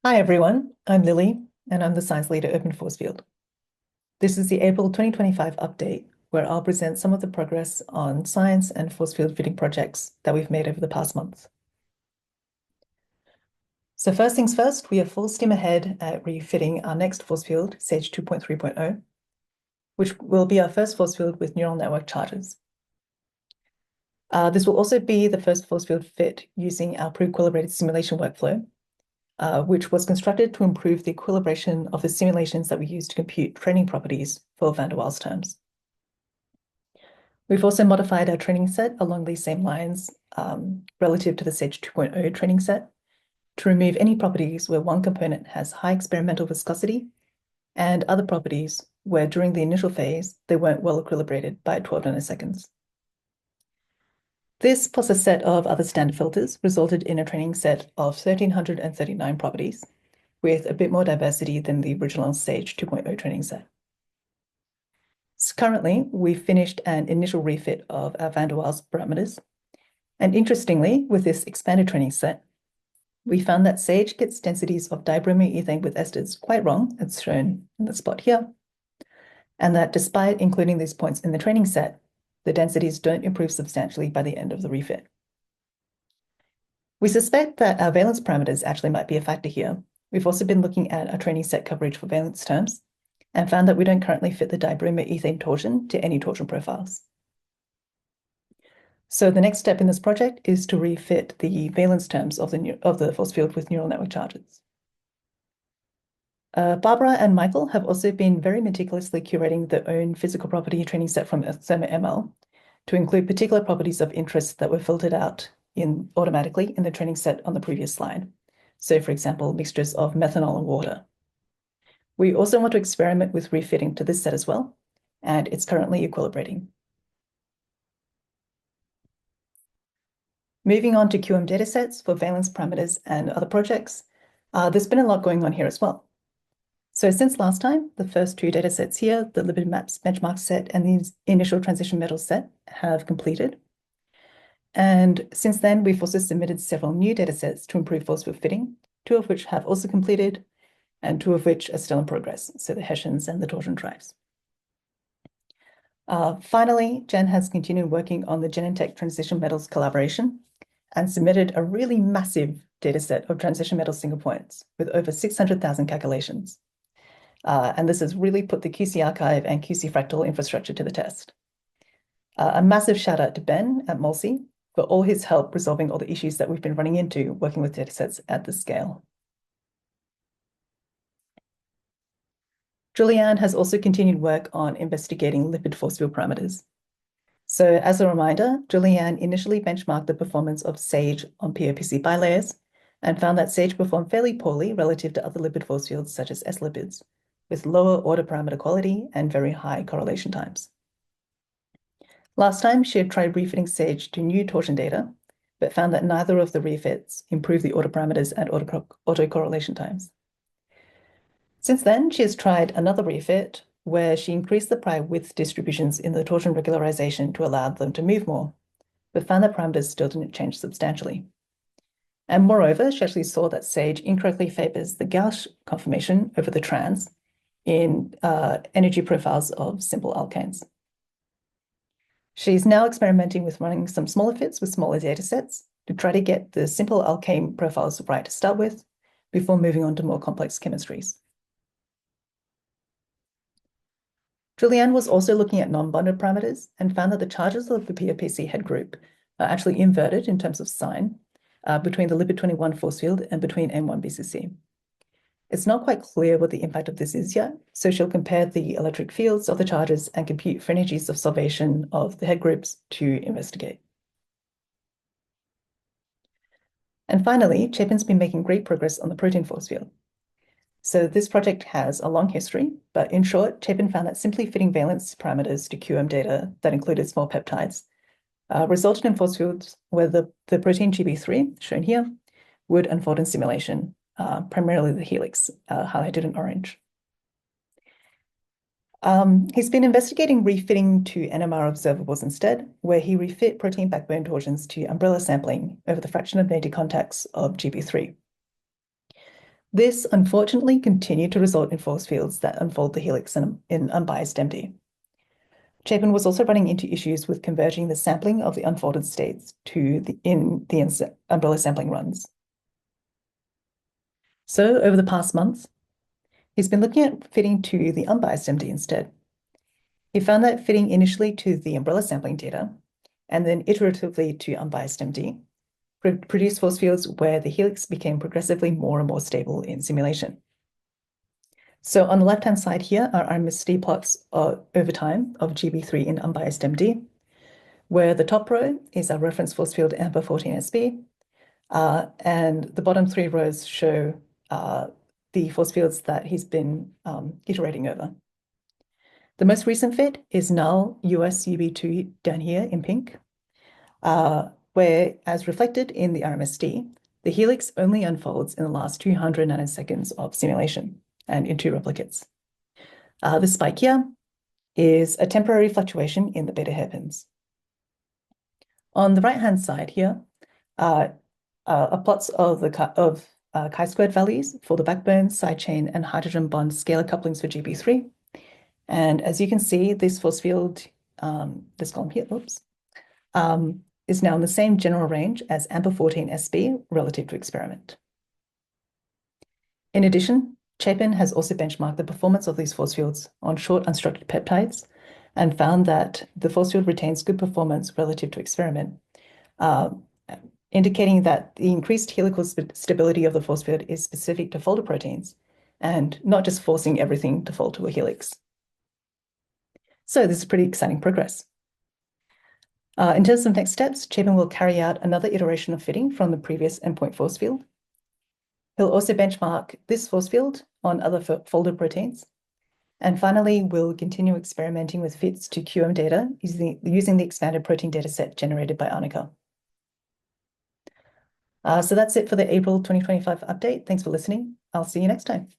Hi everyone, I'm Lily and I'm the Science Leader at Open Force Field. This is the April 2025 update where I'll present some of the progress on science and force field fitting projects that we've made over the past month. So first things first, we are full steam ahead at refitting our next force field, SAGE 2.3.0, which will be our first force field with neural network charges. This will also be the first force field fit using our pre-equilibrated simulation workflow, which was constructed to improve the equilibration of the simulations that we use to compute training properties for van der Waals terms. We've also modified our training set along these same lines relative to the SAGE 2.0 training set to remove any properties where one component has high experimental viscosity and other properties where during the initial phase they weren't well equilibrated by 12 nanoseconds. This plus a set of other standard filters resulted in a training set of 1,339 properties, with a bit more diversity than the original SAGE 2.0 training set. So currently, we've finished an initial refit of our van der Waals parameters. And interestingly, with this expanded training set, we found that SAGE gets densities of dibromine with esters quite wrong. It's shown in the spot here. And that despite including these points in the training set, the densities don't improve substantially by the end of the refit. We suspect that our valence parameters actually might be a factor here. We've also been looking at our training set coverage for valence terms and found that we don't currently fit the dibromine torsion to any torsion profiles. So the next step in this project is to refit the valence terms of the force field with neural network charges. Barbara and Michael have also been very meticulously curating their own physical property training set from ThermoML to include particular properties of interest that were filtered out automatically in the training set on the previous slide. So for example, mixtures of methanol and water. We also want to experiment with refitting to this set as well, and it's currently equilibrating. Moving on to QM datasets for valence parameters and other projects, there's been a lot going on here as well. So since last time, the first two datasets here, the lipid maps benchmark set and the initial transition metals set, have completed. And since then, we've also submitted several new datasets to improve force field fitting, two of which have also completed, and two of which are still in progress, so the Hessians and the torsion drives. Finally, Jen has continued working on the Genentech transition metals collaboration and submitted a really massive dataset of transition metal single points with over 600,000 calculations. And this has really put the QC archive and QC Fractal infrastructure to the test. A massive shout out to Ben at Molsey for all his help resolving all the issues that we've been running into working with datasets at this scale. Julianne has also continued work on investigating lipid force field parameters. So as a reminder, Julianne initially benchmarked the performance of SAGE on POPC bilayers and found that SAGE performed fairly poorly relative to other lipid force fields such as S-lipids, with lower order parameter quality and very high correlation times. Last time, she had tried refitting SAGE to new torsion data, but found that neither of the refits improved the order parameters and autocorrelation times. Since then, she has tried another refit where she increased the prior width distributions in the torsion regularization to allow them to move more, but found that parameters still didn't change substantially. And moreover, she actually saw that SAGE incorrectly favors the Gauss conformation over the trans in energy profiles of simple alkanes. She's now experimenting with running some smaller fits with smaller datasets to try to get the simple alkane profiles right to start with before moving on to more complex chemistries. Julianne was also looking at non-bonded parameters and found that the charges of the POPC head group are actually inverted in terms of sign between the lipid 21 force field and between M1 BCC. It's not quite clear what the impact of this is yet, so she'll compare the electric fields of the charges and compute for energies of solvation of the head groups to investigate. And finally, Chapin's been making great progress on the protein force field. So this project has a long history, but in short, Chapin found that simply fitting valence parameters to QM data that included small peptides resulted in force fields where the protein GB3, shown here, would unfold in simulation, primarily the helix, highlighted in orange. He's been investigating refitting to NMR observables instead, where he refit protein backbone torsions to umbrella sampling over the fraction of native contacts of GB3. This unfortunately continued to result in force fields that unfold the helix in unbiased MD. Chapin was also running into issues with converging the sampling of the unfolded states in the umbrella sampling runs. So over the past month, he's been looking at fitting to the unbiased MD instead. He found that fitting initially to the umbrella sampling data and then iteratively to unbiased MD produced force fields where the helix became progressively more and more stable in simulation. So on the left-hand side here are our RMSD plots over time of GB3 in unbiased MD, where the top row is our reference force field AMPA14SB, and the bottom three rows show the force fields that he's been iterating over. The most recent fit is null US UB2 down here in pink, where, as reflected in the RMSD, the helix only unfolds in the last 200 nanoseconds of simulation and in 2 replicates. The spike here is a temporary fluctuation in the beta hairpins. On the right-hand side here are plots of chi-squared values for the backbone, sidechain, and hydrogen bond scalar couplings for GB3. And as you can see, this force field, this column here, is now in the same general range as AMPA14SB relative to experiment. In addition, Chapin has also benchmarked the performance of these force fields on short unstructured peptides and found that the force field retains good performance relative to experiment, indicating that the increased helical stability of the force field is specific to folder proteins and not just forcing everything to fold to a helix. So this is pretty exciting progress. In terms of next steps, Chapin will carry out another iteration of fitting from the previous endpoint force field. He'll also benchmark this force field on other folded proteins. And finally, we'll continue experimenting with fits to QM data using the expanded protein dataset generated by Arnika. So that's it for the April 2025 update. Thanks for listening. I'll see you next time.